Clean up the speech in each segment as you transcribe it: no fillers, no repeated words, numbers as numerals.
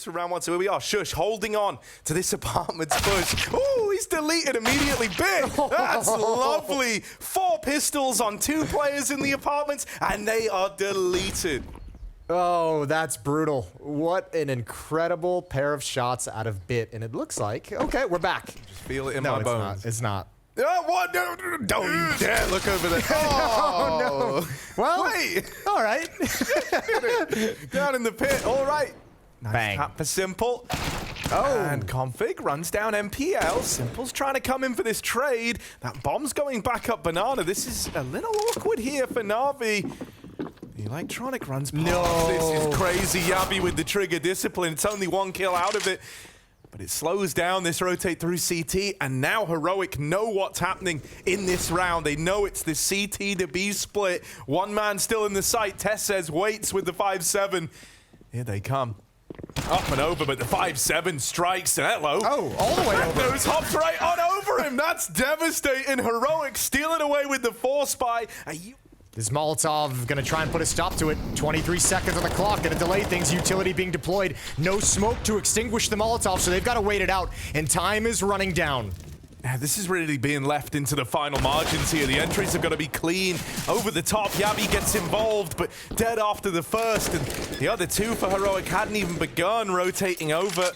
For round one, so here we are. Shush holding on to this apartment's push. Oh, he's deleted immediately. Big. That's lovely. 4 pistols on 2 players in the apartments, and they are deleted. Oh, that's brutal. What an incredible pair of shots out of Bit. And it looks like, okay, we're back. Just feel it in my bones. It's not. What? Don't you dare look over there. Oh, no. Well, wait. All right. Down in the pit. All right. Nice Bang. tap for Simple. Oh. And Config runs down MPL. Simple's trying to come in for this trade. That bomb's going back up Banana. This is a little awkward here for Na'Vi. The Electronic runs past. No. This is crazy. Yabi with the trigger discipline. It's only 1 kill out of it. But it slows down this rotate through CT, and now Heroic know what's happening in this round. They know it's the CT to B split. 1 man still in the site. twistzz waits with the 5-7. Here they come. Up and over, but the 5-7 strikes. Hello. Oh, all the way over. Those hops right on over him. That's devastating. Heroic stealing away with the 4-spy. Is Molotov going to try and put a stop to it? 23 seconds on the clock, going to delay things. Utility being deployed. No smoke to extinguish the Molotov, so they've got to wait it out. And time is running down. This is really being left into the final margins here. The entries have got to be clean. Over the top, Yabi gets involved, but dead after the first. And the other 2 for Heroic hadn't even begun rotating over.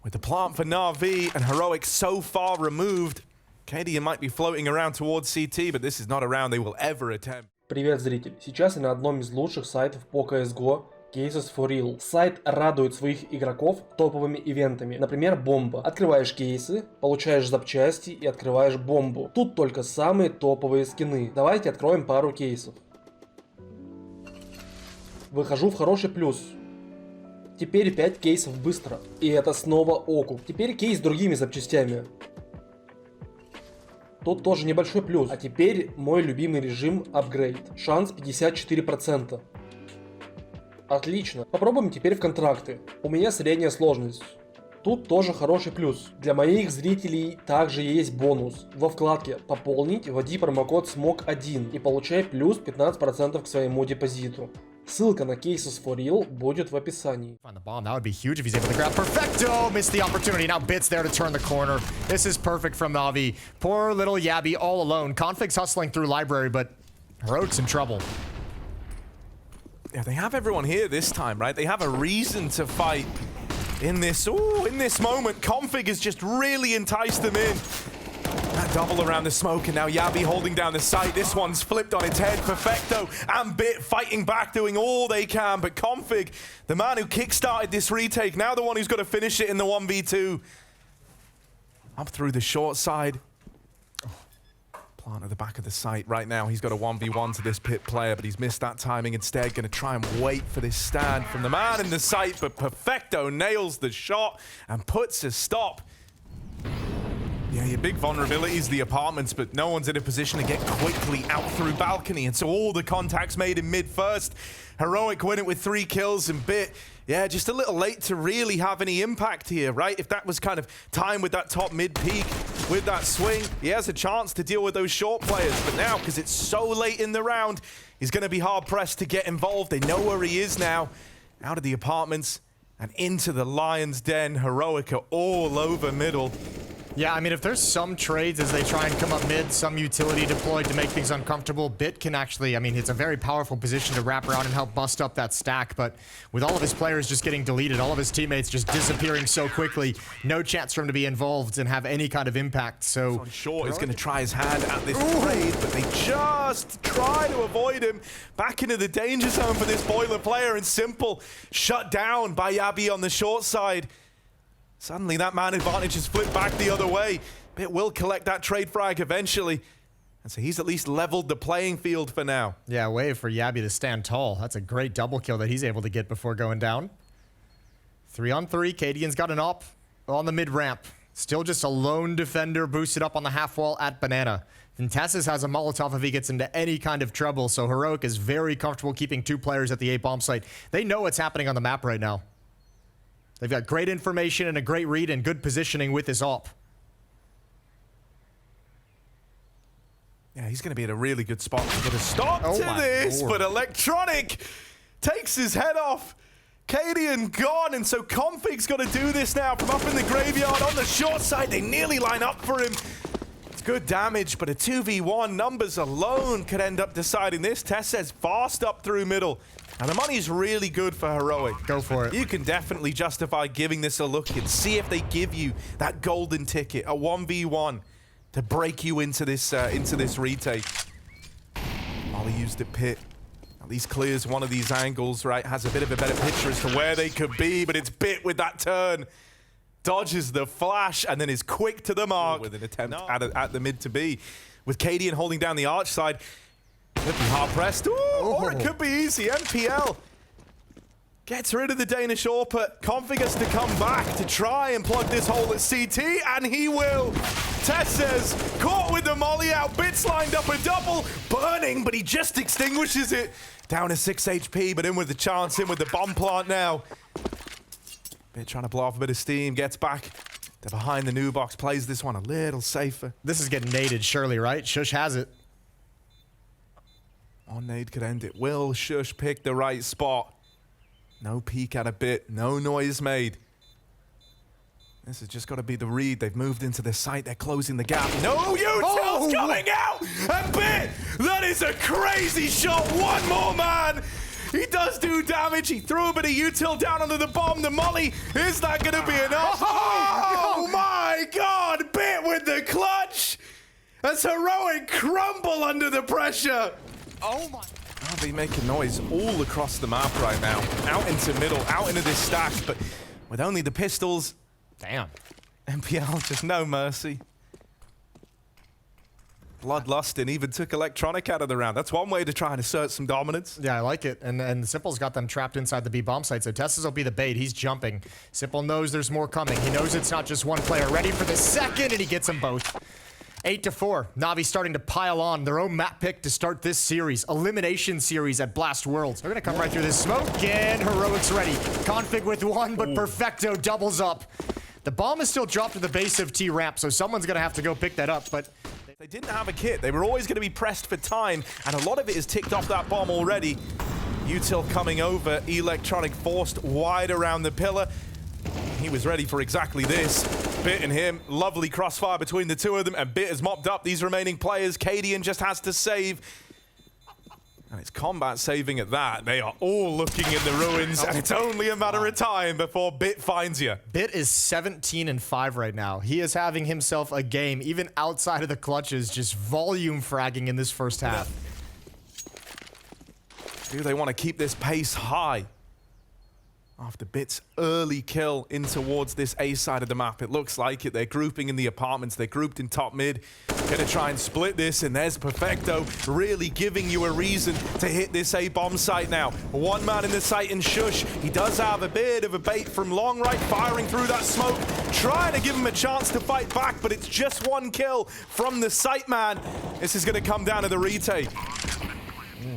With the plant for Na'Vi and Heroic so far removed, Cadian might be floating around towards CT, but this is not a round they will ever attempt. Привет, зритель! Сейчас я на одном из лучших сайтов по CSGO, Cases for Real. Сайт радует своих игроков топовыми ивентами. Например, бомба. Открываешь кейсы, получаешь запчасти и открываешь бомбу. Тут только самые топовые скины. Давайте откроем пару кейсов. Выхожу в хороший плюс. Теперь 5 кейсов быстро. И это снова окуп. Теперь кейс с другими запчастями. Тут тоже небольшой плюс. А теперь мой любимый режим апгрейд. Шанс 54%. Отлично. Попробуем теперь в контракты. У меня средняя сложность. Тут тоже хороший плюс. Для моих зрителей также есть бонус. Во вкладке «Пополнить» вводи промокод SMOK1 и получай плюс 15% к своему депозиту. Ссылка на Cases for Real будет в описании. Find the bomb. That would be huge if he's able to grab. Perfecto! Missed the opportunity. Now Bit's there to turn the corner. This is perfect from Na'Vi. Poor little Yabi all alone. Config's hustling through library, but Heroic's in trouble. Yeah, they have everyone here this time, right? They have a reason to fight in this. Ooh, in this moment, Config has just really enticed them in. That double around the smoke, and now Yabi holding down the site. This one's flipped on its head. Perfecto and Bit fighting back, doing all they can. But Config, the man who kickstarted this retake, now the one who's got to finish it in the 1v2. Up through the short side. Plant at the back of the site right now. He's got a 1v1 to this pit player, but he's missed that timing instead. Going to try and wait for this stand from the man in the site, but Perfecto nails the shot and puts a stop. Yeah, your big vulnerability is the apartments, but no one's in a position to get quickly out through balcony, and so all the contacts made in mid first. Heroic win it with 3 kills, and Bit, yeah, just a little late to really have any impact here, right? If that was kind of time with that top mid peak, with that swing, he has a chance to deal with those short players, but now, because it's so late in the round, he's going to be hard-pressed to get involved. They know where he is now, out of the apartments and into the Lion's Den. Heroic are all over middle. Yeah, I mean, if there's some trades as they try and come up mid, some utility deployed to make things uncomfortable, Bit can actually, I mean, it's a very powerful position to wrap around and help bust up that stack, but with all of his players just getting deleted, all of his teammates just disappearing so quickly, no chance for him to be involved and have any kind of impact, so... Short is going to try his hand at this trade, but they just try to avoid him. Back into the danger zone for this Boiler player, and Simple shut down by Yabi on the short side. Suddenly that man advantage is flipped back the other way. Bit will collect that trade frag eventually. And so he's at least leveled the playing field for now. Yeah, wait for Yabi to stand tall. That's a great double kill that he's able to get before going down. 3-on-3, Cadian's got an op on the mid ramp. Still just a lone defender boosted up on the half wall at Banana. And twistzz has a Molotov if he gets into any kind of trouble, so Heroic is very comfortable keeping 2 players at the A bomb site. They know what's happening on the map right now. They've got great information and a great read and good positioning with this op. Yeah, he's going to be in a really good spot to put a stop to this, but Electronic takes his head off. Cadian gone, and so Config's got to do this now from up in the graveyard on the short side. They nearly line up for him. It's good damage, but a 2v1, numbers alone could end up deciding this. twistzz fast up through middle. And the money's really good for Heroic. Go for it. You can definitely justify giving this a look and see if they give you that golden ticket, a 1v1, to break you into this retake. Molly used it pit. At least clears one of these angles, right? Has a bit of a better picture as to where they could be, but it's bit with that turn. Dodges the flash and then is quick to the mark with an attempt at the mid to be. With Cadian holding down the arch side. Could be hard pressed. Or it could be easy. NPL gets rid of the Danish AWP. Config has to come back to try and plug this hole at CT, and he will. twistzz caught with the molly out. Bits lined up a double. Burning, but he just extinguishes it. Down to 6 HP, but in with the chance, in with the bomb plant now. Bit trying to blow off a bit of steam. Gets back to behind the new box. Plays this one a little safer. This is getting naded, surely, right? Shush has it. One nade could end it. Will Shush pick the right spot? No peek at a bit. No noise made. This has just got to be the read. They've moved into the site. They're closing the gap. No utils coming out! And Bit! That is a crazy shot. One more man! He does do damage. He threw a bit of util down under the bomb. The molly. Is that going to be enough? Oh my god! Bit with the clutch! As Heroic crumble under the pressure. Oh my. NaVi making noise all across the map right now. Out into middle, out into this stack, but with only the pistols. Damn. NPL just no mercy. Bloodlusting even took Electronic out of the round. That's one way to try and assert some dominance. Yeah, I like it. And Simple's got them trapped inside the B bomb site, so twistzz will be the bait. He's jumping. Simple knows there's more coming. He knows it's not just one player. Ready for the second, and he gets them both. 8-4. NaVi starting to pile on their own map pick to start this series. Elimination series at Blast Worlds. They're going to come right through this smoke, and Heroic's ready. Config with one, but Perfecto doubles up. The bomb is still dropped to the base of T ramp, so someone's going to have to go pick that up, but they didn't have a kit. They were always going to be pressed for time, and a lot of it is ticked off that bomb already. Util coming over. Electronic forced wide around the pillar. He was ready for exactly this. Bit and him, lovely crossfire between the two of them, and Bit has mopped up these remaining players. Cadian just has to save. And it's combat saving at that. They are all looking in the ruins, and it's only a matter of time before Bit finds you. Bit is 17-5 right now. He is having himself a game, even outside of the clutches, just volume fragging in this first half. Do they want to keep this pace high? After Bit's early kill in towards this A side of the map, it looks like it. They're grouping in the apartments. They're grouped in top mid. Gonna try and split this, and there's Perfecto really giving you a reason to hit this A bomb site now. One man in the site in Shush. He does have a bit of a bait from long right, firing through that smoke, trying to give him a chance to fight back, but it's just one kill from the site man. This is gonna come down to the retake.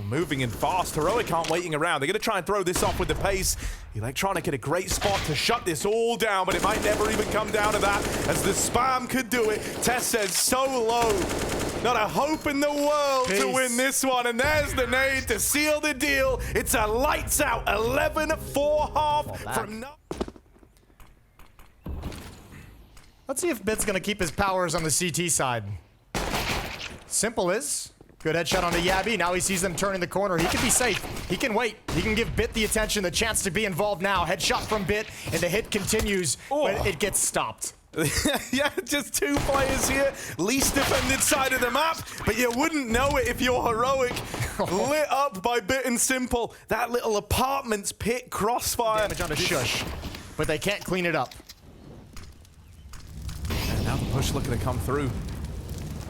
Moving in fast. Heroic aren't waiting around. They're going to try and throw this off with the pace. Electronic at a great spot to shut this all down, but it might never even come down to that, as the spam could do it. twistzz so low. Not a hope in the world to win this one, and there's the nade to seal the deal. It's a lights out 11-4 half from... Let's see if Bit's going to keep his powers on the CT side. Simple is... Good headshot onto Yabby. Now he sees them turning the corner. He can be safe. He can wait. He can give Bit the attention, the chance to be involved now. Headshot from Bit, and the hit continues, but it gets stopped. Yeah, just two players here. Least defended side of the map, but you wouldn't know it if you're Heroic. Lit up by Bit and Simple. That little apartment's pit crossfire. Damage on a Shush, but they can't clean it up. And now the push looking to come through.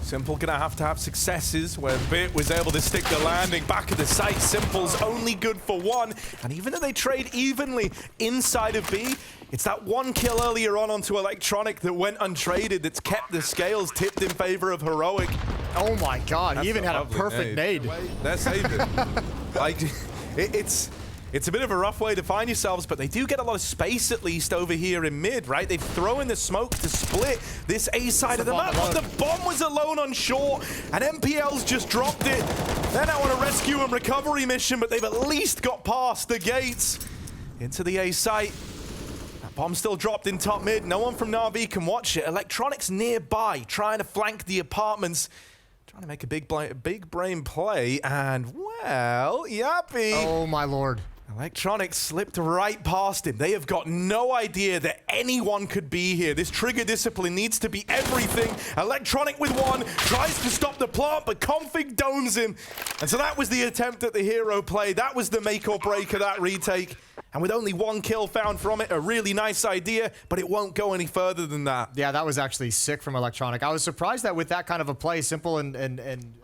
Simple gonna have to have successes where Bit was able to stick the landing back at the site. Simple's only good for one, and even though they trade evenly inside of B, it's that one kill earlier on onto Electronic that went untraded that's kept the scales tipped in favor of Heroic. Oh my god, he even had a perfect nade. They're saving. Like, it's a bit of a rough way to find yourselves, but they do get a lot of space at least over here in mid, right? They've thrown the smoke to split this A side of the map, but the bomb was alone on short, and NPL's just dropped it. They're now on a rescue and recovery mission, but they've at least got past the gates. into the A site. That bomb still dropped in top mid. No one from NaVi can watch it. Electronics nearby, trying to flank the apartments. Trying to make a big brain play, and well, Yappy. Oh my lord. Electronics slipped right past him. They have got no idea that anyone could be here. This trigger discipline needs to be everything. Electronic with one, tries to stop the plant, but Config domes him. And so that was the attempt at the hero play. That was the make or break of that retake. And with only one kill found from it, a really nice idea, but it won't go any further than that. Yeah, that was actually sick from Electronic. I was surprised that with that kind of a play, Simple and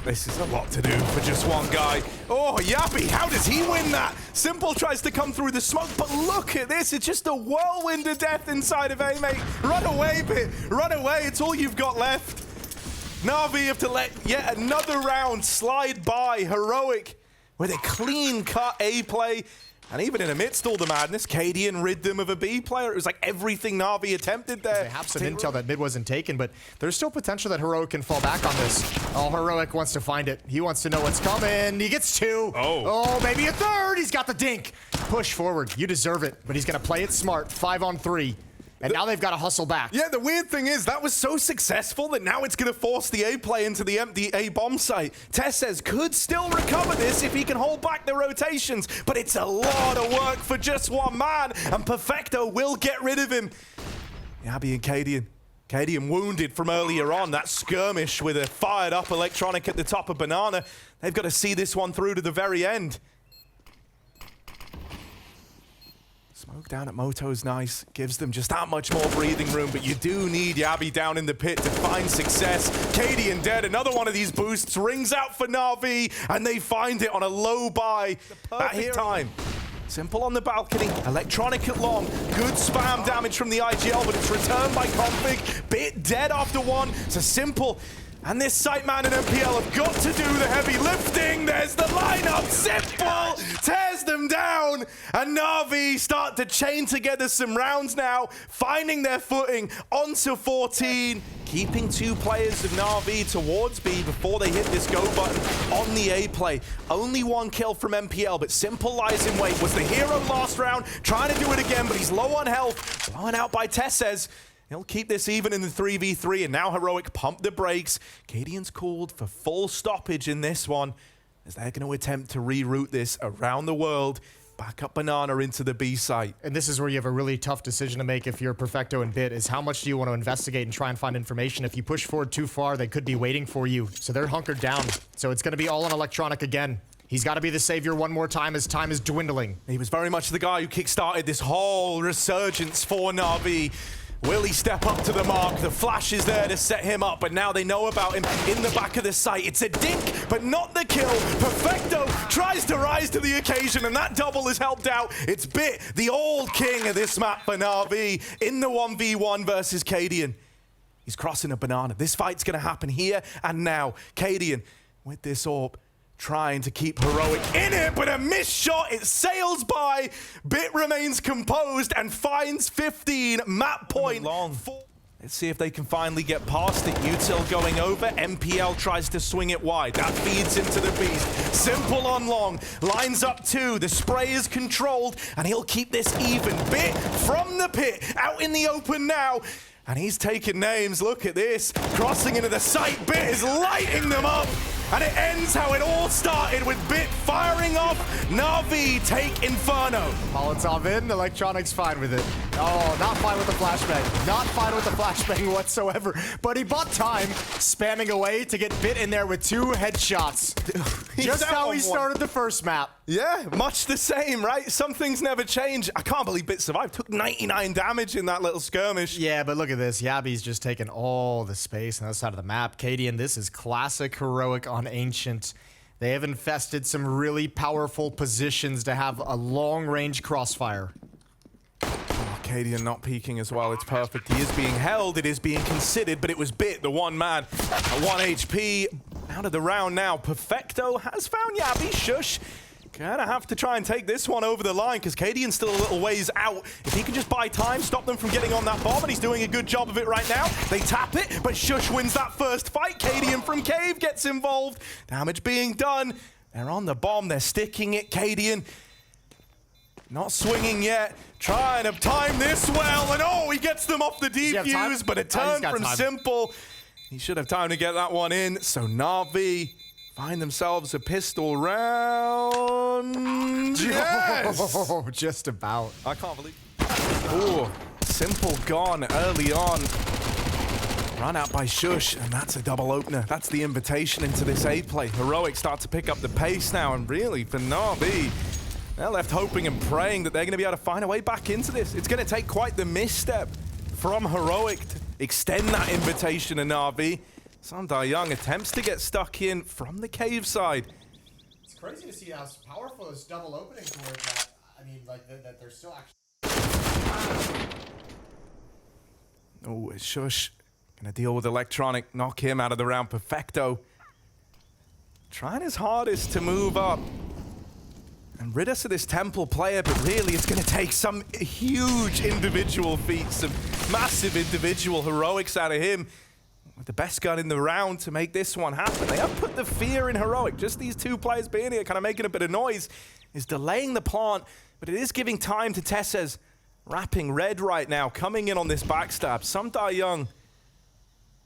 this is a lot to do for just one guy. Oh, Yappy, how does he win that? Simple tries to come through the smoke, but look at this. It's just a whirlwind of death inside of A, mate. Run away, Bit. Run away. It's all you've got left. NaVi have to let yet another round slide by. Heroic with a clean-cut A play. And even in amidst all the madness, Cadian rid them of a B player. It was like everything NaVi attempted there. They have some intel that mid wasn't taken, but there's still potential that Heroic can fall back on this. Oh, Heroic wants to find it. He wants to know what's coming. He gets two. Oh, maybe a third. He's got the dink. Push forward. You deserve it, but he's going to play it smart. 5-on-3. And now they've got to hustle back. Yeah, the weird thing is that was so successful that now it's going to force the A play into the empty A bomb site. twistzz could still recover this if he can hold back the rotations, but it's a lot of work for just one man, and perfecto will get rid of him. Yappy and Cadian. Cadian wounded from earlier on. That skirmish with a fired up Electronic at the top of Banana. They've got to see this one through to the very end. Smoke down at Moto's nice, gives them just that much more breathing room, but you do need Yappy down in the pit to find success. Cadian dead, another one of these boosts rings out for NaVi, and they find it on a low buy. That time. Simple on the balcony, Electronic at long, good spam damage from the IGL, but it's returned by Config. Bit dead after one, so Simple and this site man and MPL have got to do the heavy lifting. There's the lineup. Simple tears them down. And NaVi start to chain together some rounds now, finding their footing onto 14. Keeping two players of NaVi towards B before they hit this go button on the A play. Only one kill from MPL, but Simple lies in wait. Was the hero last round, trying to do it again, but he's low on health. Blown out by twistzz. He'll keep this even in the 3v3, and now Heroic pump the brakes. Cadian's called for full stoppage in this one, as they're going to attempt to reroute this around the world, back up Banana into the B site. And this is where you have a really tough decision to make if you're Perfecto and Bit, is how much do you want to investigate and try and find information? If you push forward too far, they could be waiting for you. So they're hunkered down. So it's going to be all on Electronic again. He's got to be the savior one more time as time is dwindling. He was very much the guy who kickstarted this whole resurgence for NaVi. Will he step up to the mark? The flash is there to set him up, but now they know about him in the back of the site. It's a dink, but not the kill. Perfecto tries to rise to the occasion, and that double is helped out. It's Bit, the old king of this map for NaVi, in the 1v1 versus Cadian. He's crossing a Banana. This fight's going to happen here and now. Cadian with this orb, trying to keep Heroic in it, but a missed shot. It sails by. Bit remains composed and finds 15 map point. Let's see if they can finally get past it. Util going over. MPL tries to swing it wide. That feeds into the beast. Simple on long. Lines up two. The spray is controlled, and he'll keep this even. Bit from the pit. Out in the open now. And he's taking names. Look at this. Crossing into the site. Bit is lighting them up. And it ends how it all started, with Bit firing off. NaVi take Inferno. Molotov in, Electronic's fine with it. Oh, not fine with the flashbang. Not fine with the flashbang whatsoever. But he bought time, spamming away to get Bit in there with two headshots. Just how he started the first map. Yeah, much the same, right? Some things never change. I can't believe Bit survived. Took 99 damage in that little skirmish. Yeah, but look at this. Yappy's just taking all the space on the other side of the map. Cadian, this is classic Heroic on Ancient. They have infested some really powerful positions to have a long-range crossfire. Oh, Cadian not peeking as well. It's perfect. He is being held. It is being considered, but it was Bit, the one man, at 1 HP. Out of the round now. Perfecto has found Yappy. Shush. Gonna have to try and take this one over the line, because Cadian's still a little ways out. If he can just buy time, stop them from getting on that bomb, and he's doing a good job of it right now. They tap it, but Shush wins that first fight. Cadian from Cave gets involved. Damage being done. They're on the bomb. They're sticking it. Cadian Not swinging yet. Trying to time this well, and oh, he gets them off the defuse, but a turn from Simple. He should have time to get that one in. So NaVi find themselves a pistol round. Yes! Oh, just about. I can't believe. Oh, Simple gone early on. Run out by Shush, and that's a double opener. That's the invitation into this A play. Heroic start to pick up the pace now, and really for NaVi, they're left hoping and praying that they're going to be able to find a way back into this. It's going to take quite the misstep from Heroic to extend that invitation to NaVi. Young attempts to get stuck in from the cave side. It's crazy to see how powerful this double opening were. That I mean, like that they're still actually. Oh, Shush gonna deal with Electronic, knock him out of the round. Perfecto trying his hardest to move up and rid us of this Temple player, but really it's gonna take some huge individual feats, some massive individual heroics out of him. With the best gun in the round to make this one happen. They have put the fear in Heroic. Just these two players being here, kind of making a bit of noise, is delaying the plant, but it is giving time to twistzz. Wrapping red right now, coming in on this backstab. Young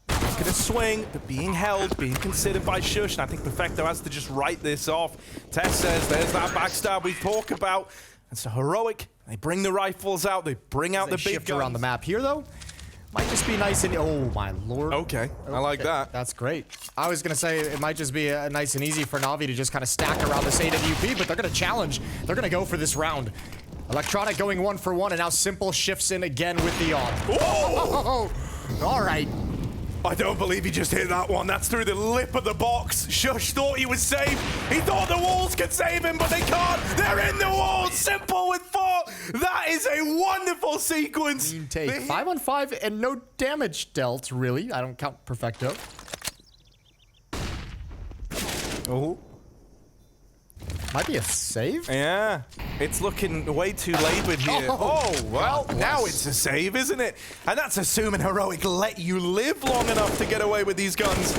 gonna swing, but being held, being considered by Shush, and I think Perfecto has to just write this off. twistzz, there's that backstab we talk about. And so Heroic, they bring the rifles out, they bring out the big shift guns. around the map here, though. Might just be nice and... Oh, my lord. Okay, I like that. That's great. I was going to say it might just be nice and easy for NaVi to just kind of stack around this AWP, but they're going to challenge. They're going to go for this round. Electronic going 1 for 1, and now Simple shifts in again with the on. Oh! All right. I don't believe he just hit that one. That's through the lip of the box. Shush thought he was safe. He thought the walls could save him, but they can't. They're in the walls. Simple with 4. That is a wonderful sequence. Take 5 on 5 and no damage dealt, really. I don't count Perfecto. Oh. Might be a save? Yeah. It's looking way too labored here. Oh, well, now it's a save, isn't it? And that's assuming Heroic let you live long enough to get away with these guns.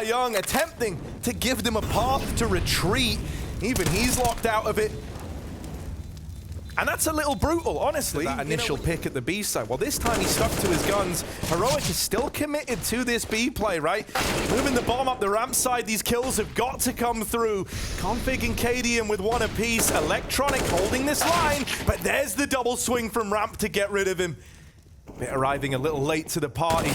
Young attempting to give them a path to retreat. Even he's locked out of it. And that's a little brutal, honestly. That initial pick at the B side. Well, this time he stuck to his guns. Heroic is still committed to this B play, right? Moving the bomb up the ramp side. These kills have got to come through. Config and Cadian with 1 apiece. Electronic holding this line, but there's the double swing from ramp to get rid of him. Bit arriving a little late to the party.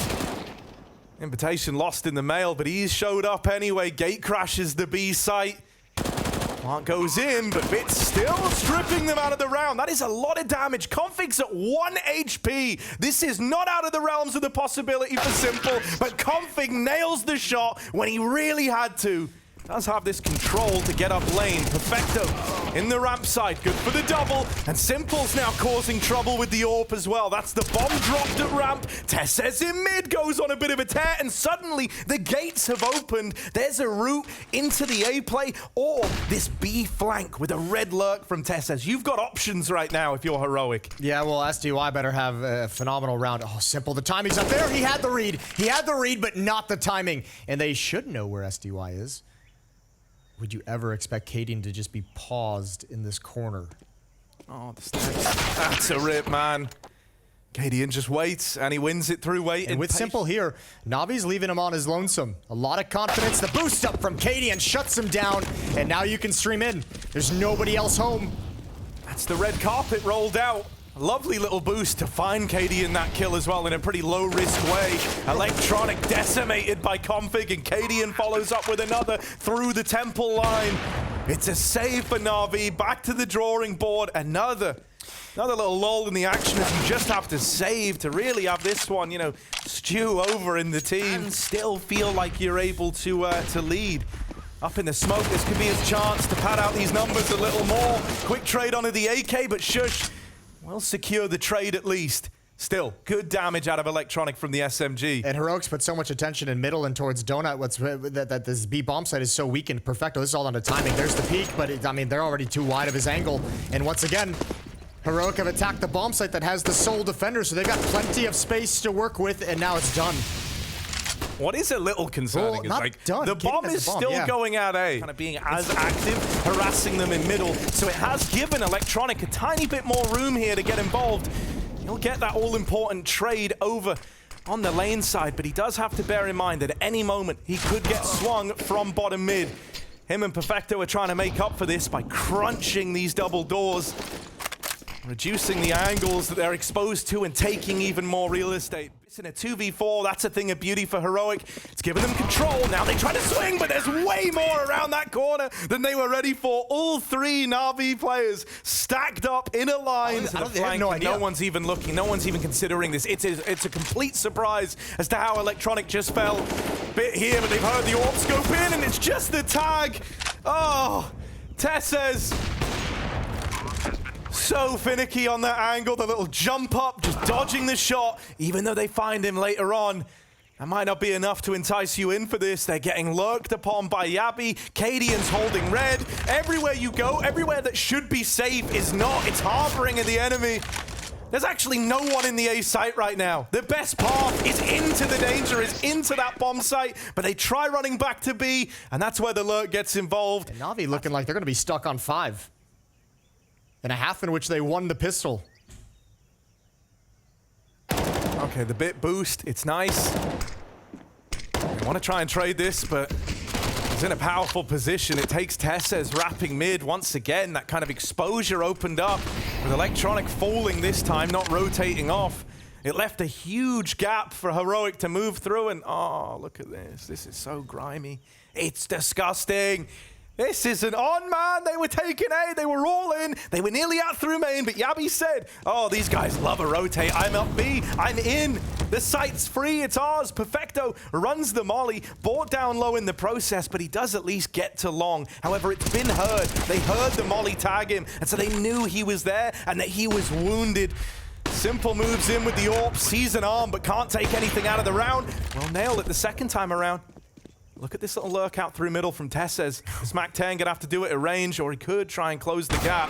Invitation lost in the mail, but he's showed up anyway. Gate crashes the B site. Plant goes in, but Bit's still stripping them out of the round. That is a lot of damage. Config's at 1 HP. This is not out of the realms of the possibility for Simple, but Config nails the shot when he really had to. Does have this control to get up lane. Perfecto in the ramp side. Good for the double. And Simple's now causing trouble with the AWP as well. That's the bomb dropped at ramp. twistzz in mid goes on a bit of a tear. And suddenly the gates have opened. There's a route into the A play or this B flank with a red lurk from twistzz. You've got options right now if you're Heroic. Yeah, well, SDY better have a phenomenal round. Oh, Simple. The timing's up there. He had the read. He had the read, but not the timing. And they should know where SDY is. Would you ever expect Cadian to just be paused in this corner? Oh, the stacks. That's a rip, man. Cadian just waits, and he wins it through wait. And with Simple here, NaVi's leaving him on his lonesome. A lot of confidence. The boost up from Cadian shuts him down, and now you can stream in. There's nobody else home. That's the red carpet rolled out. A lovely little boost to find Cadian that kill as well in a pretty low-risk way. Electronic decimated by Config, and Cadian follows up with another through the Temple line. It's a save for NaVi. Back to the drawing board. Another little lull in the action as you just have to save to really have this one, you know, stew over in the team. And still feel like you're able to lead. Up in the smoke, this could be his chance to pad out these numbers a little more. Quick trade onto the AK, but Shush will secure the trade at least. Still, good damage out of Electronic from the SMG. And Heroics put so much attention in middle and towards Donut. That this B bomb site is so weakened. Perfecto, this is all on the timing. There's the peak, but I mean, they're already too wide of his angle. And once again, Heroic have attacked the bomb site that has the sole defender, so they've got plenty of space to work with, and now it's done. What is a little concerning is not like done. the bomb is still going at A, kind of being as active, harassing them in middle. So it has given Electronic a tiny bit more room here to get involved. He'll get that all-important trade over on the lane side, but he does have to bear in mind that at any moment he could get swung from bottom mid. Him and Perfecto are trying to make up for this by crunching these double doors, reducing the angles that they're exposed to and taking even more real estate. It's in a 2v4, that's a thing of beauty for Heroic. It's given them control, now they try to swing, but there's way more around that corner than they were ready for. All three Na'Vi players stacked up in a line. No one's even looking, no one's even considering this. It's a complete surprise as to how Electronic just fell. Bit here, but they've heard the AWP scope in, and it's just the tag. Oh, twistzz. So finicky on that angle, the little jump up, just dodging the shot, even though they find him later on. That might not be enough to entice you in for this. They're getting lurked upon by Yabi. Cadian's holding red. Everywhere you go, everywhere that should be safe is not. It's harboring of the enemy. There's actually no one in the A site right now. The best path is into the danger, is into that bomb site, but they try running back to B, and that's where the lurk gets involved. And Na'Vi looking like they're going to be stuck on 5. In a half in which they won the pistol. Okay, the bit boost, it's nice. They want to try and trade this, but he's in a powerful position. It takes twistzz wrapping mid once again. That kind of exposure opened up with Electronic falling this time, not rotating off. It left a huge gap for Heroic to move through, and oh, look at this. This is so grimy. It's disgusting. This isn't on, man. They were taking A. They were all in. They were nearly out through main, but Yabi said, oh, these guys love a rotate. I'm up B. I'm in. The site's free. It's ours. Perfecto runs the molly. Bought down low in the process, but he does at least get to long. However, it's been heard. They heard the molly tag him, and so they knew he was there and that he was wounded. Simple moves in with the AWP. Sees an arm, but can't take anything out of the round. Well, nailed it the second time around. Look at this little lurk out through middle from twistzz. Smack 10 gonna have to do it at range, or he could try and close the gap.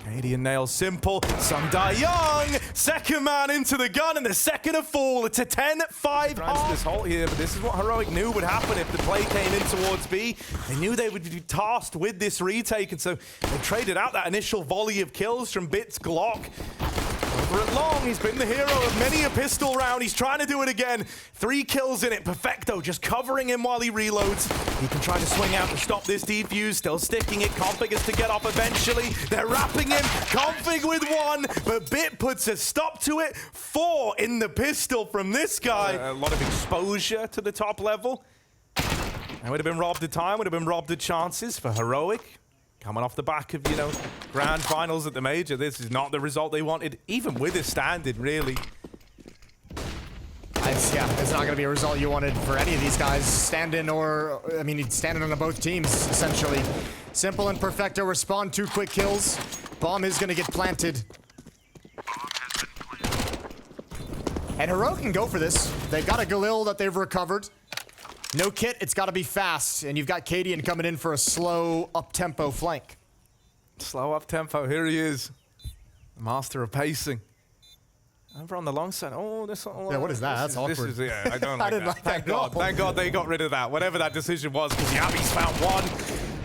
Canadian nails simple. Some die young. Second man into the gun, and the second of fall. It's a 10-5 half. This halt here, but this is what Heroic knew would happen if the play came in towards B. They knew they would be tasked with this retake, and so they traded out that initial volley of kills from Bit's Glock. Over at long, he's been the hero of many a pistol round. He's trying to do it again. 3 kills in it. Perfecto just covering him while he reloads. He can try to swing out to stop this defuse. Still sticking it. Config is to get off eventually. They're wrapping him. Config with 1, but Bit puts a stop to it. 4 in the pistol from this guy. A lot of exposure to the top level. That would have been robbed of time. Would have been robbed of chances for Heroic. Coming off the back of, grand finals at the major, this is not the result they wanted, even with a standard, really. It's not going to be a result you wanted for any of these guys. Standing on both teams, essentially. Simple and Perfecto respond 2 quick kills. Bomb is going to get planted. And Heroic can go for this. They've got a Galil that they've recovered. No kit, it's got to be fast, and you've got Cadian coming in for a slow, up-tempo flank. Slow up-tempo, here he is. The master of pacing. Over on the long side, oh, this... Oh, yeah, what is that? That's awkward. I don't like I didn't like that at all. Thank God they got rid of that, whatever that decision was, because Yabi's found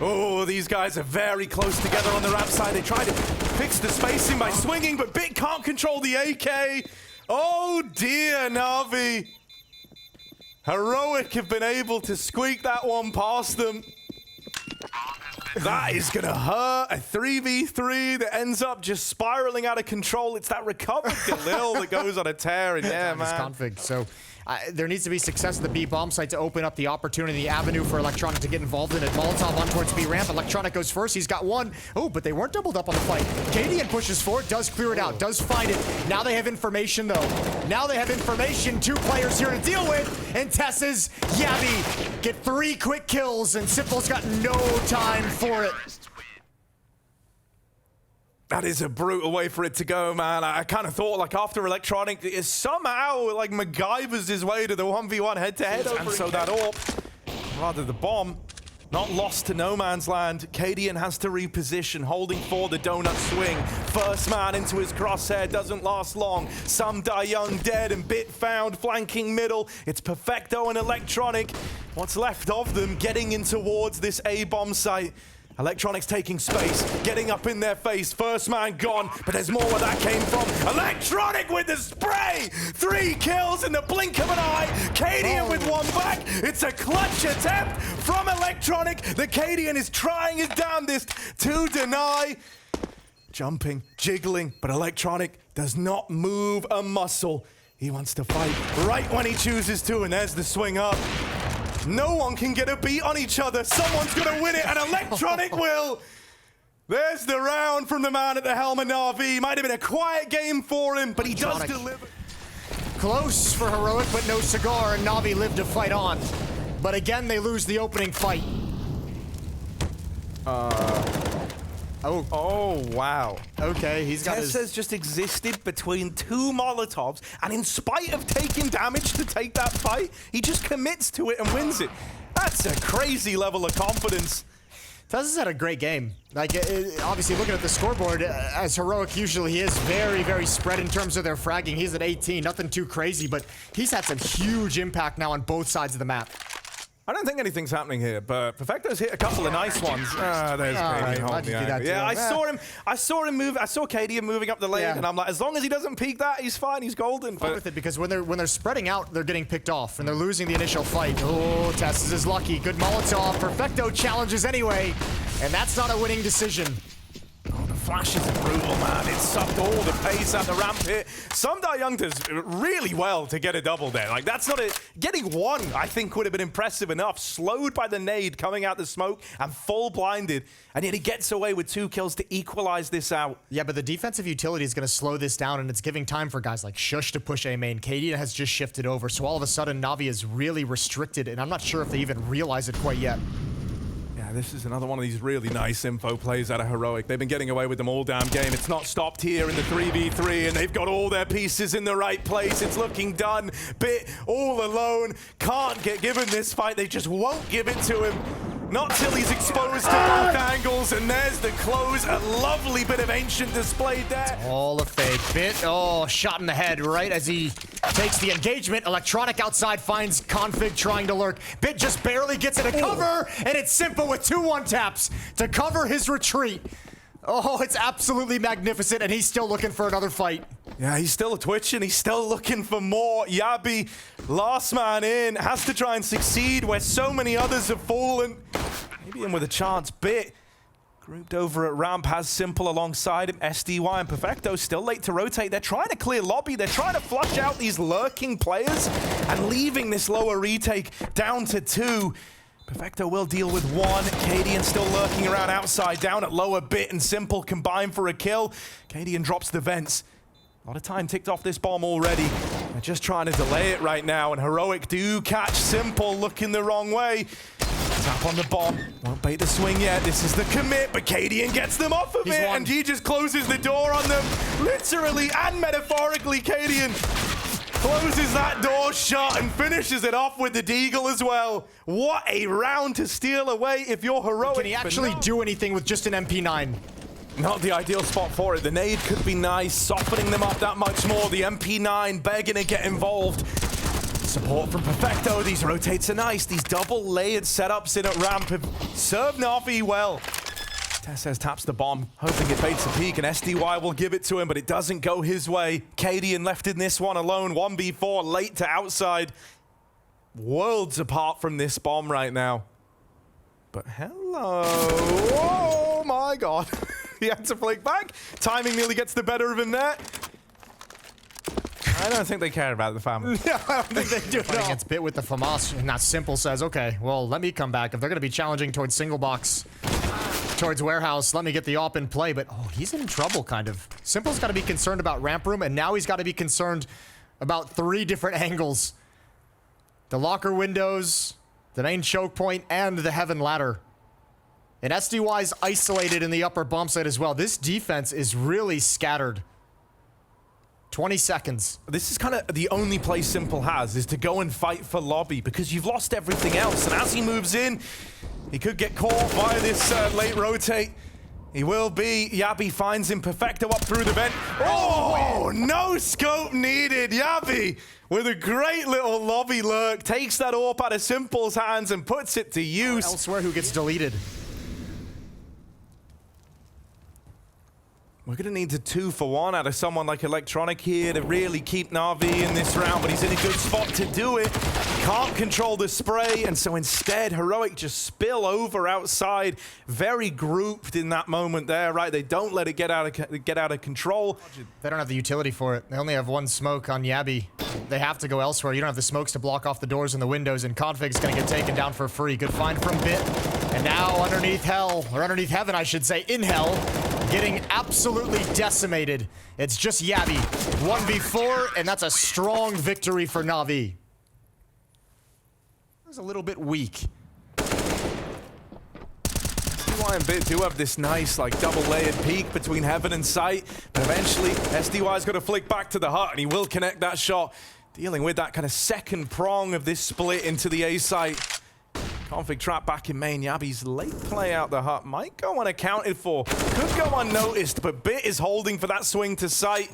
1. Oh, these guys are very close together on the ramp side. They try to fix the spacing by swinging, but Bit can't control the AK. Oh, dear, Na'Vi. Heroic have been able to squeak that one past them. That is going to hurt. A 3v3 that ends up just spiraling out of control. It's that recovered Galil that goes on a tear. And yeah, man. Config. So there needs to be success at the B bomb site to open up the opportunity, the avenue for Electronic to get involved in it. Molotov on towards B ramp. Electronic goes first. He's got 1. Oh, but they weren't doubled up on the fight. Cadian pushes forward, does clear it out, does find it. Now they have information, though. Now they have information. 2 players here to deal with. And twistzz, Yabi get 3 quick kills, and Simple's got no time for it. That is a brutal way for it to go, man. I kind of thought, like, after Electronic, somehow, like, MacGyver's his way to the 1v1 head-to-head. And so that AWP, rather the bomb, Not lost to no man's land. Cadian has to reposition, holding for the donut swing. First man into his crosshair doesn't last long. Some die young, dead, and Bit found flanking middle. It's Perfecto and Electronic. What's left of them getting in towards this A-bomb site. Electronic's taking space, getting up in their face. First man gone, but there's more where that came from. Electronic with the spray! 3 kills in the blink of an eye. Cadian with one back. It's a clutch attempt from Electronic. The Cadian is trying his damnedest to deny. Jumping, jiggling, but Electronic does not move a muscle. He wants to fight right when he chooses to, and there's the swing up. No one can get a beat on each other. Someone's going to win it, and Electronic will. There's the round from the man at the helm of NaVi. Might have been a quiet game for him, but he does deliver. Close for Heroic, but no cigar, and NaVi lived to fight on. But again, they lose the opening fight. Oh, wow. Okay, he's got twistzz just existed between 2 Molotovs, and in spite of taking damage to take that fight, he just commits to it and wins it. That's a crazy level of confidence. twistzz had a great game. Like, obviously, looking at the scoreboard, as Heroic usually is, very, very spread in terms of their fragging. He's at 18, nothing too crazy, but he's had some huge impact now on both sides of the map. I don't think anything's happening here, but Perfecto's hit a couple of nice ones. There's Cadian. Yeah, I saw him move. I saw Cadian moving up the lane, and I'm like, as long as he doesn't peek that, he's fine. He's golden. But with it, because when they're spreading out, they're getting picked off, and they're losing the initial fight. Oh, twistzz is lucky. Good Molotov. Perfecto challenges anyway, and that's not a winning decision. Oh, the flashes are brutal, man. It sucked all the pace at the ramp hit. Some die young does really well to get a double there. Like, that's not it. Getting one, I think, would have been impressive enough. Slowed by the nade coming out the smoke and full blinded. And yet he gets away with 2 kills to equalize this out. Yeah, but the defensive utility is going to slow this down, and it's giving time for guys like Shush to push A main. Cadian has just shifted over, so all of a sudden, NaVi is really restricted, and I'm not sure if they even realize it quite yet. This is another one of these really nice info plays out of Heroic. They've been getting away with them all damn game. It's not stopped here in the 3v3, and they've got all their pieces in the right place. It's looking done. Bit all alone. Can't get given this fight. They just won't give it to him. Not till he's exposed to both angles, and there's the close. A lovely bit of ancient displayed there. All a fake. Bit, oh, shot in the head right as he takes the engagement. Electronic outside finds Config trying to lurk. Bit just barely gets it a cover, and it's Simple with 2 1-taps to cover his retreat. Oh, it's absolutely magnificent, and he's still looking for another fight. Yeah, he's still twitching. He's still looking for more. Yabi, last man in, has to try and succeed where so many others have fallen. Maybe in with a chance. Bit grouped over at ramp, has Simple alongside him. SDY and Perfecto still late to rotate. They're trying to clear lobby. They're trying to flush out these lurking players and leaving this lower retake down to 2. Perfecto will deal with 1. Cadian still lurking around outside, down at lower. Bit and Simple combine for a kill. Cadian drops the vents. A lot of time ticked off this bomb already. They're just trying to delay it right now, and Heroic do catch Simple looking the wrong way. Tap on the bomb. Won't bait the swing yet. This is the commit, but Cadian gets them off of it, and he just closes the door on them. Literally and metaphorically, Cadian closes that door shut and finishes it off with the deagle as well. What a round to steal away if you're Heroic. Can he actually do anything with just an MP9? Not the ideal spot for it. The nade could be nice, softening them up that much more. The MP9 begging to get involved. Support from Perfecto. These rotates are nice. These double layered setups in at ramp have served NaVi well. twistzz taps the bomb, hoping it baits a peek, and SDY will give it to him, but it doesn't go his way. Cadian left in this one alone, 1v4, late to outside. Worlds apart from this bomb right now. But hello. Oh my god. He had to flick back. Timing nearly gets the better of him there. I don't think they care about the family. Yeah, I don't think they do. Fighting against Bit with the FAMAS, and that Simple says, okay, well, let me come back. If they're going to be challenging towards single box, towards warehouse, let me get the op in play. But, oh, he's in trouble, kind of. Simple's got to be concerned about ramp room, and now he's got to be concerned about 3 different angles. The locker windows, the main choke point, and the heaven ladder. And SDY's isolated in the upper bomb site as well. This defense is really scattered. 20 seconds. This is kind of the only play Simple has, is to go and fight for lobby, because you've lost everything else. And as he moves in, he could get caught by this late rotate. He will be. Yabi finds him. Perfecto up through the vent. Oh, no scope needed. Yabi with a great little lobby lurk takes that AWP out of Simple's hands and puts it to use. Elsewhere, who gets deleted. We're going to need a 2-for-1 out of someone like Electronic here to really keep Na'Vi in this round, but he's in a good spot to do it. Can't control the spray, and so instead, Heroic just spill over outside. Very grouped in that moment there, right? They don't let it get out of control. They don't have the utility for it. They only have one smoke on Yabi. They have to go elsewhere. You don't have the smokes to block off the doors and the windows, and Config's going to get taken down for free. Good find from Bit. And now underneath hell, or underneath heaven, I should say, in hell, getting absolutely decimated. It's just Yabi. 1v4, and that's a strong victory for Na'Vi. It was a little bit weak. SDY and Bit do have this nice, like, double-layered peak between heaven and sight, but eventually, SDY's got to flick back to the hut, and he will connect that shot, dealing with that kind of second prong of this split into the A site. Config trap back in main. Yabi's late play out the hut might go unaccounted for. Could go unnoticed, but Bit is holding for that swing to sight.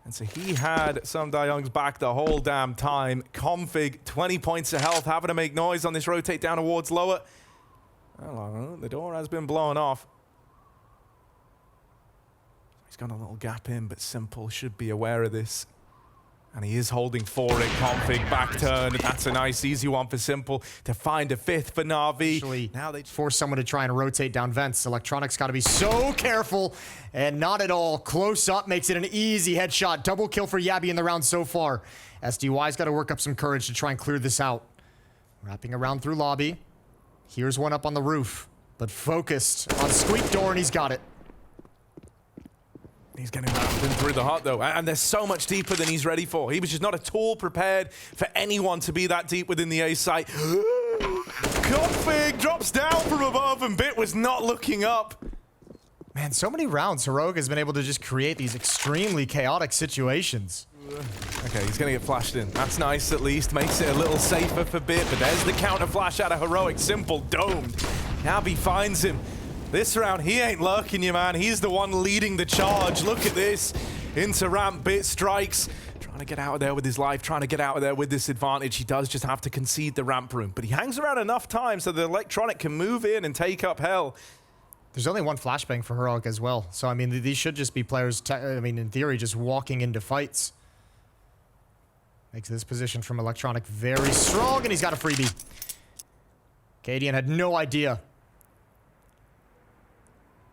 And so he had some Young's back the whole damn time. Config, 20 points of health, having to make noise on this rotate down towards lower. Well, the door has been blown off. He's got a little gap in, but Simple should be aware of this. And he is holding for it. Config back turn. That's a nice easy one for Simple to find a fifth for Na'Vi. Now they force someone to try and rotate down vents. Electronic's got to be so careful, and not at all. Close up makes it an easy headshot. Double kill for Yabi in the round so far. SDY's got to work up some courage to try and clear this out. Wrapping around through lobby. Here's one up on the roof, but focused on squeak door, and he's got it. He's getting wrapped in through the hut, though, and they're so much deeper than he's ready for. He was just not at all prepared for anyone to be that deep within the A site. Config drops down from above, and Bit was not looking up. Man, so many rounds, Heroic has been able to just create these extremely chaotic situations. Okay, he's going to get flashed in. That's nice, at least. Makes it a little safer for Bit, but there's the counter flash out of Heroic. Simple domed. Navi finds him. This round, he ain't lurking you, man. He's the one leading the charge. Look at this. Into ramp, Bit strikes. Trying to get out of there with his life, trying to get out of there with this advantage. He does just have to concede the ramp room, but he hangs around enough time so the Electronic can move in and take up hell. There's only one flashbang for Heroic as well. So, I mean, these should just be players, in theory, just walking into fights. Makes this position from Electronic very strong, and he's got a freebie. Cadian had no idea.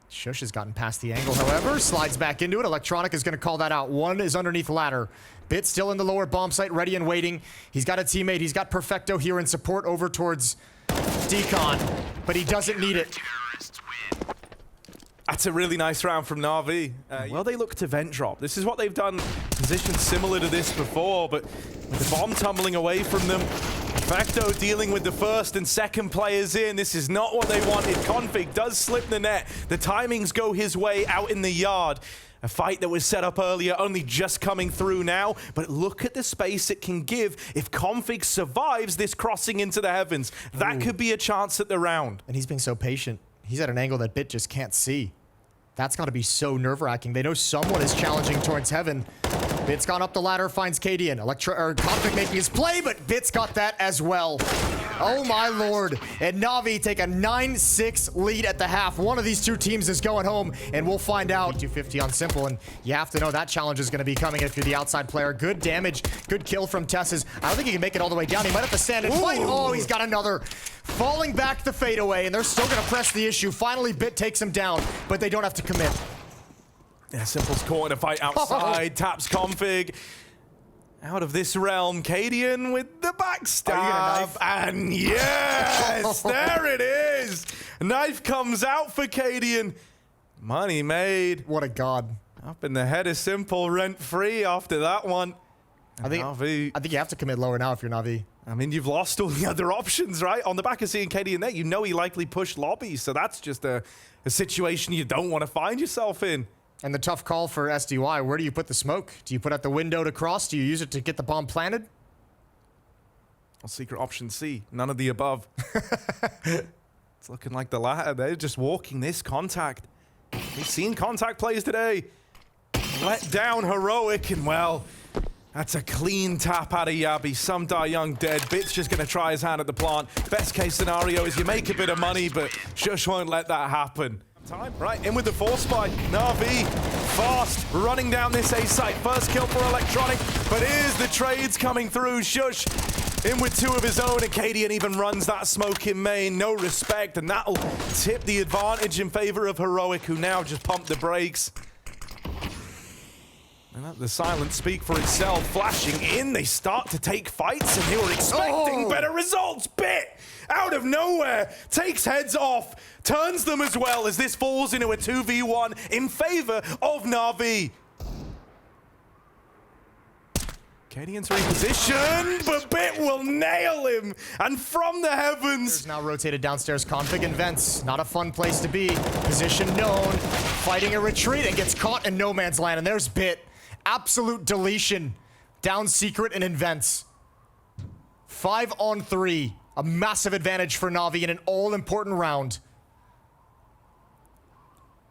Shush has gotten past the angle, however. Slides back into it. Electronic is going to call that out. One is underneath ladder. Bit still in the lower bomb site, ready and waiting. He's got a teammate. He's got Perfecto here in support over towards Decon, but he doesn't need it. That's a really nice round from Na'Vi. Well, they look to vent drop. This is what they've done, positions similar to this before, but with the bomb tumbling away from them, Perfecto dealing with the first and second players in. This is not what they wanted. Config does slip the net. The timings go his way out in the yard. A fight that was set up earlier, only just coming through now, but look at the space it can give if Config survives this crossing into the heavens. That could be a chance at the round. And he's being so patient. He's at an angle that Bit just can't see. That's got to be so nerve-wracking. They know someone is challenging towards heaven. Bit's gone up the ladder, finds Cadian. Config making his play, but Bit's got that as well. Oh my lord. And Na'Vi take a 9-6 lead at the half. One of these two teams is going home, and we'll find out. 250 on Simple, and you have to know that challenge is going to be coming if you're the outside player. Good damage, good kill from twistzz. I don't think he can make it all the way down. He might have to stand and fight. Oh, he's got another. Falling back the fadeaway, and they're still going to press the issue. Finally, Bit takes him down, but they don't have to commit. Yeah, Simple's caught in a fight outside. Taps Config. Out of this realm, Cadian with the backstab. And yes, there it is. Knife comes out for Cadian. Money made. What a god. Up in the head of Simple, rent-free after that one. I think you have to commit lower now if you're Na'Vi. I mean, you've lost all the other options, right? On the back of seeing Cadian there, you know he likely pushed lobby, so that's just a situation you don't want to find yourself in. And the tough call for SDY, where do you put the smoke? Do you put out the window to cross? Do you use it to get the bomb planted? Well, secret option C, none of the above. It's looking like the latter. They're just walking this contact. We've seen contact plays today. Let down Heroic, and well, that's a clean tap out of Yabi. Some Die Young dead. Bit's just going to try his hand at the plant. Best case scenario is you make a bit of money, but Shush won't let that happen. Time, right, in with the force spy. NaVi, fast, running down this A site. First kill for Electronic, but here's the trades coming through. Shush in with two of his own, and Cadian even runs that smoke in main. No respect, and that'll tip the advantage in favor of Heroic, who now just pumped the brakes. And let the silence speak for itself. Flashing in, they start to take fights, and they were expecting better results. Bit out of nowhere takes heads off, turns them as well as this falls into a 2v1 in favor of NaVi. Cadian's reposition, but Bit will nail him, and from the heavens. There's now rotated downstairs. Config and vents, not a fun place to be. Position known, fighting a retreat, and gets caught in no man's land. And there's Bit. Absolute deletion. Down secret and in vents. 5 on 3. A massive advantage for NaVi in an all-important round.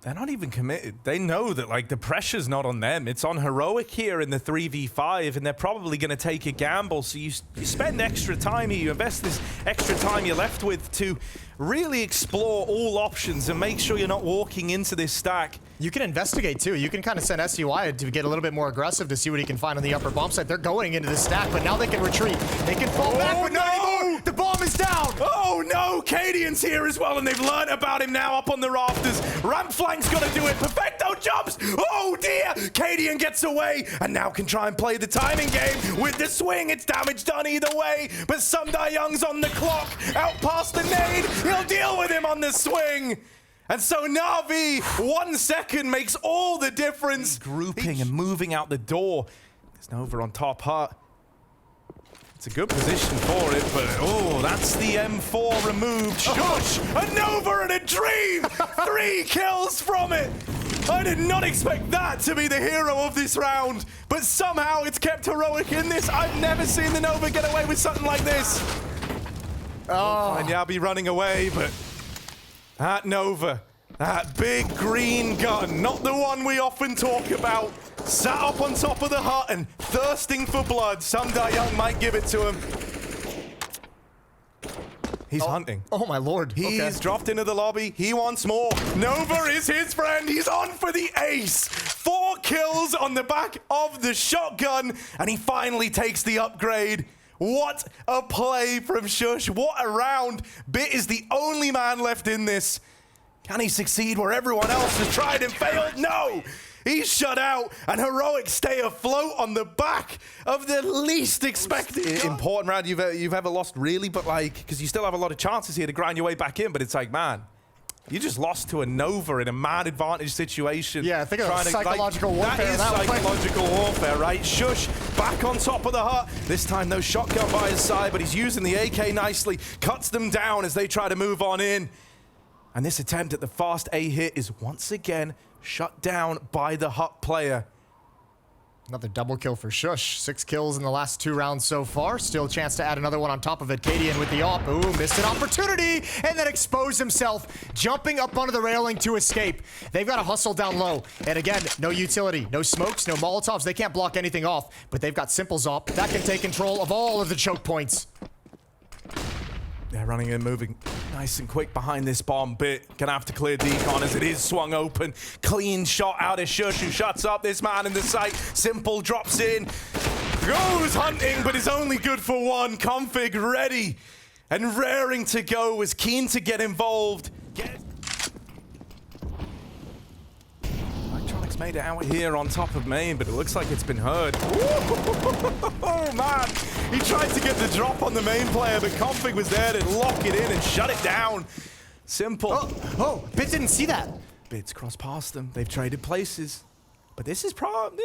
They're not even committed. They know that, like, the pressure's not on them. It's on Heroic here in the 3v5, and they're probably going to take a gamble. So you spend extra time here. You invest this extra time you're left with to really explore all options and make sure you're not walking into this stack. You can investigate, too. You can kind of send SUI to get a little bit more aggressive to see what he can find on the upper bomb site. They're going into the stack, but now they can retreat. They can fall back, but not anymore. The bomb is down. Oh, no. Cadian's here as well, and they've learned about him now up on the rafters. Ramp flank's got to do it. Perfecto jumps. Oh, dear. Cadian gets away and now can try and play the timing game with the swing. It's damage done either way, but some Die Young's on the clock. Out past the nade. He'll deal with him on the swing. And so NaVi, 1 second makes all the difference. Grouping and moving out the door. There's Nova on top hut. It's a good position for it, but oh, that's the M4 removed. Shush! A Nova and a dream! 3 kills from it! I did not expect that to be the hero of this round, but somehow it's kept Heroic in this. I've never seen the Nova get away with something like this. Oh, and Yabi running away, but that Nova, that big green gun, not the one we often talk about, sat up on top of the hut and thirsting for blood. Some Die Young might give it to him. He's hunting. Oh my lord. He's dropped into the lobby. He wants more. Nova is his friend. He's on for the ace. 4 kills on the back of the shotgun, and he finally takes the upgrade. What a play from Shush. What a round. Bit is the only man left in this. Can he succeed where everyone else has tried and failed? No. He's shut out, and Heroic stay afloat on the back of the least expected. Important round you've ever lost, really, but like, because you still have a lot of chances here to grind your way back in, but it's like, man, you just lost to a Nova in a man advantage situation. Yeah, I think it was psychological warfare. That is psychological warfare, right? Shush, back on top of the hut. This time, no shotgun by his side, but he's using the AK nicely. Cuts them down as they try to move on in. And this attempt at the fast A hit is once again shut down by the hut player. Another double kill for Shush. 6 kills in the last 2 rounds so far. Still a chance to add another one on top of it. Cadian with the op. Ooh, missed an opportunity. And then exposed himself, jumping up onto the railing to escape. They've got to hustle down low. And again, no utility, no smokes, no Molotovs. They can't block anything off. But they've got Simple's op. That can take control of all of the choke points. They're running and moving nice and quick behind this bomb. Bit gonna have to clear decon as it is swung open. Clean shot out of Shush, who shuts up this man in the sight. Simple drops in, goes hunting, but is only good for 1. Config ready and raring to go, was keen to get involved. Electronics made it out here on top of main, but it looks like it's been heard. Oh man, he tried to get the drop on the main player, but Config was there to lock it in and shut it down. Simple. Oh, Bit didn't see that. Bit's crossed past them. They've traded places. But this is probably...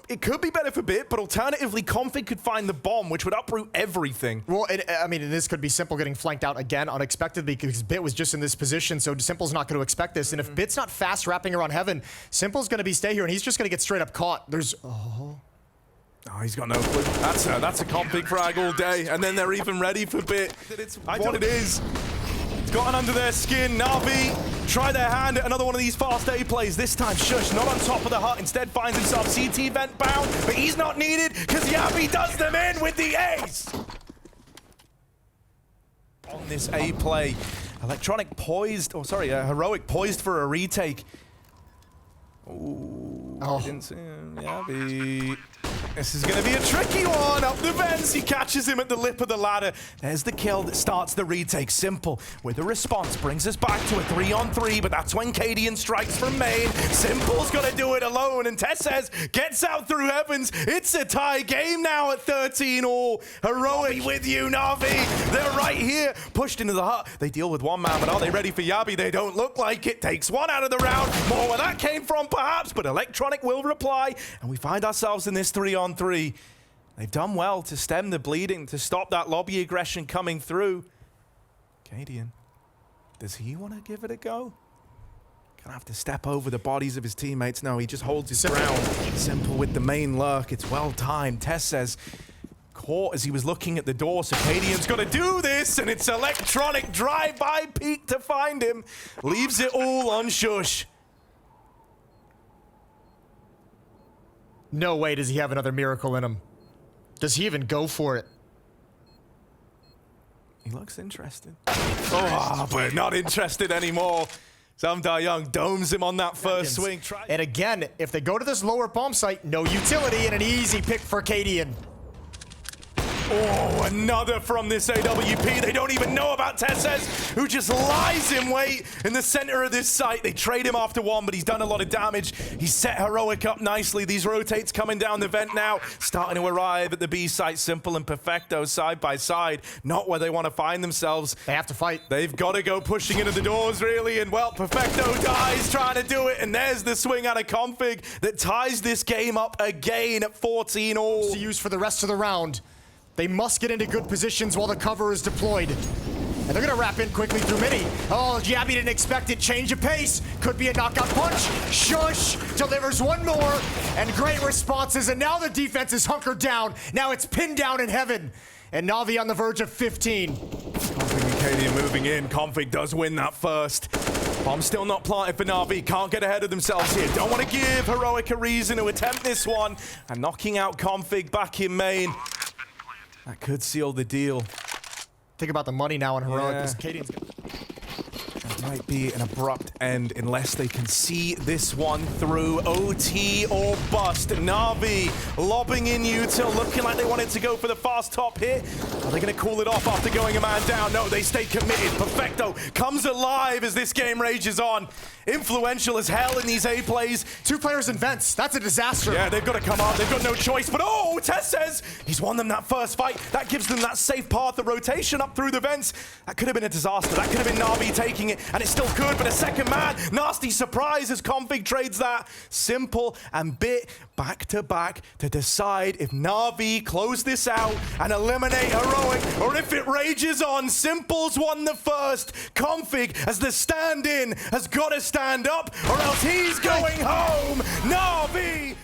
It could be better for Bit, but alternatively, Config could find the bomb, which would uproot everything. Well, I mean, this could be Simple getting flanked out again unexpectedly because Bit was just in this position, so Simple's not going to expect this. And if Bit's not fast wrapping around Heaven, Simple's going to be stay here, and he's just going to get straight up caught. There's... Oh, he's got no clue. That's a Config frag all day, and then they're even ready for Bit. It's what it is. It's gotten under their skin. Na'Vi try their hand at another one of these fast A plays. This time, Shush not on top of the hut. Instead finds himself CT vent bound, but he's not needed because Yabi does them in with the ace. On this A play, Electronic poised, Heroic poised for a retake. Ooh, I didn't see him. Yabi. This is going to be a tricky one. Up the vents, he catches him at the lip of the ladder. There's the kill that starts the retake. Simple with a response brings us back to a 3-on-3, but that's when Cadian strikes from main. Simple's got to do it alone, and twistzz gets out through Heavens. It's a tie game now at 13-all. Heroic with you, Na'Vi. They're right here, pushed into the hut. They deal with one man, but are they ready for Yabi? They don't look like it. Takes one out of the round. More where that came from, perhaps, but Electronic will reply, and we find ourselves in this 3-on-3. They've done well to stem the bleeding, to stop that lobby aggression coming through. Cadian, does he want to give it a go? Gonna have to step over the bodies of his teammates. No, he just holds his ground. Simple with the main lurk. It's well timed. twistzz caught as he was looking at the door, so Cadian's got to do this, and it's Electronic drive-by peek to find him. Leaves it all on Shush. no way does he have another miracle in him. Does he even go for it? He looks interested. Oh, but not interested anymore. Young domes him on that first swing. And again, if they go to this lower bomb site, no utility and an easy pick for Cadian. Oh, another from this AWP. They don't even know about twistzz, who just lies in wait in the center of this site. They trade him after one, but he's done a lot of damage. He's set Heroic up nicely. These rotates coming down the vent now, starting to arrive at the B site. Simple and Perfecto side by side. Not where they want to find themselves. They have to fight. They've got to go pushing into the doors, really. And, well, Perfecto dies trying to do it. And there's the swing out of Config that ties this game up again at 14-all. To use for the rest of the round. They must get into good positions while the cover is deployed. And they're gonna wrap in quickly through mini. Oh, Yabi didn't expect it. Change of pace. Could be a knockout punch. Shush delivers one more. And great responses. And now the defense is hunkered down. Now it's pinned down in heaven. And Na'Vi on the verge of 15. Config and Cadian moving in. Config does win that first. Bomb still not planted for Na'Vi. Can't get ahead of themselves here. Don't want to give Heroic a reason to attempt this one. And knocking out Config back in main. That could seal the deal. Think about the money now on Heroic. Yeah. Cadian's That might be an abrupt end unless they can see this one through. OT or bust. Na'Vi lobbing in util, looking like they wanted to go for the fast top hit. Are they going to cool it off after going a man down? No, they stay committed. Perfecto comes alive as this game rages on. Influential as hell in these A plays. 2 players in vents. That's a disaster. Yeah, they've got to come out. They've got no choice. But oh, twistzz, he's won them that first fight. That gives them that safe path of rotation up through the vents. That could have been a disaster. That could have been Na'Vi taking it, and it still could. But a second man, nasty surprise as Config trades that. Simple and Bit back to back to decide if Na'Vi close this out and eliminate Heroic, or if it rages on. Simple's won the first. Config, as the stand-in, has got to stand up, or else he's going home. Na'Vi